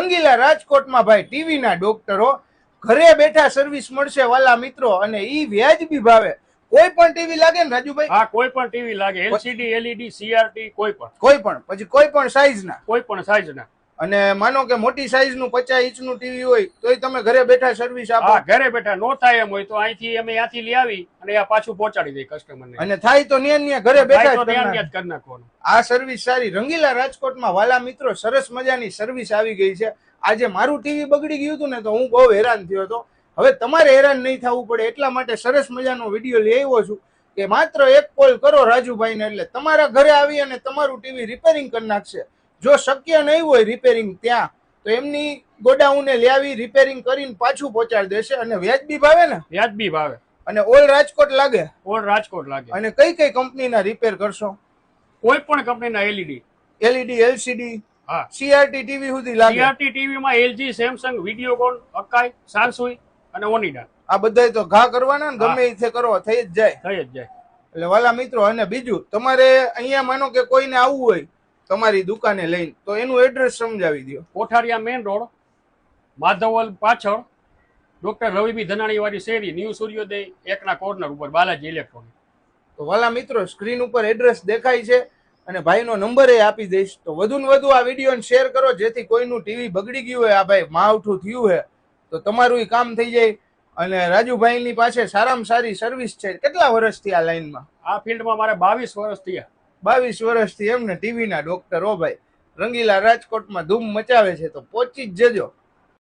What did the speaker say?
રંગીલા રાજકોટમાં ભાઈ ટીવી ના ડોક્ટરો ઘરે બેઠા સર્વિસ મળશે વાલા મિત્રો, અને ઈ વ્યાજબી ભાવે. કોઈ પણ ટીવી લાગે ને રાજુભાઈ? હા, કોઈ પણ ટીવી લાગે, એલસીડી, એલઈડી, સીઆરટી, કોઈ પણ પછી કોઈ પણ સાઈઝ ના, કોઈ પણ સાઈઝ ના. અને માનો કે મોટી સાઈઝ નું 50 ઇંચનું ટીવી હોય તોય તમે ઘરે બેઠા સર્વિસ આપો? હા, ઘરે બેઠા. નો થાય એમ હોય તો અહીંથી અમે ત્યાંથી લઈ આવી અને આ પાછું પહોંચાડી દઈએ કસ્ટમરને. અને થાય તો ન્યા ઘરે બેઠા જ કરી નાખવાનું. આ સર્વિસ સારી. રંગીલા રાજકોટમાં વાલા મિત્રો સરસ મજાની સર્વિસ આવી ગઈ છે. આજે મારું ટીવી બગડી ગયું હતું ને તો હું બહુ હેરાન થયો હતો. હવે તમારે હેરાન નહીં થવું પડે એટલા માટે સરસ મજાનો વિડીયો લઈ આવ્યો છું કે માત્ર એક કોલ કરો રાજુભાઈને એટલે તમારા ઘરે આવી અને તમારું ટીવી રિપેરિંગ કરી નાખશે. જો શક્ય નહીં હોય રિપેરિંગ ત્યાં, તો એમની ગોડાઉને લઈ આવી રિપેરિંગ કરીને પાછું પહોંચાડી દેશે. અને વ્યાજબી ભાવે ને? વ્યાજબી ભાવે. અને ઓલ રાજકોટ લાગે? ઓલ રાજકોટ લાગે. અને કઈ કઈ કંપનીના રિપેર કરશો? કોઈ પણ કંપનીના એલઈડી, એલસીડી, સીઆરટી ટીવી સુધી લાગે? સીઆરટી ટીવી માં એલજી, સેમસંગ, વિડીયોકોન, અકાઈ, સાનસુઈ અને ઓનિડા. આ બધા તો ઘા કરવાના ને, ગમે તે કરવા થઈ જ જાય. એટલે વાલા મિત્રો, અને બીજું તમારે અહીંયા માનો કે કોઈને આવવું હોય તમારી દુકાને લઈને, તો એનું એડ્રેસ સમજાવી દો. કોઠારિયા મેઇન રોડ, માધવલ પાછળ, ડોક્ટર રવિબી ધનાણી વાળી શેરી, ન્યૂ સૂર્યોદય 1 કોર્નર ઉપર, બાલાજી ઇલેક્ટ્રોનિક. તો વાલા મિત્રો, સ્ક્રીન ઉપર એડ્રેસ દેખાય છે અને ભાઈનો નંબર એ આપી દઈશ. તો વધુ ને વધુ આ વિડીયોને શેર કરો જેથી કોઈનું ટીવી બગડી ગયું હોય, આ ભાઈ માવઠું થયું હોય તો તમારું કામ થઈ જાય. અને રાજુભાઈની પાસે સારામાં સારી સર્વિસ છે. કેટલા વર્ષથી આ લાઈનમાં? આ ફિલ્ડમાં મારે 22 વર્ષ થયા. 22 વર્ષથી એમને ટીવી ના ડોક્ટર. ઓ ભાઈ, રંગીલા રાજકોટમાં ધૂમ મચાવે છે, તો પહોંચી જ જજો.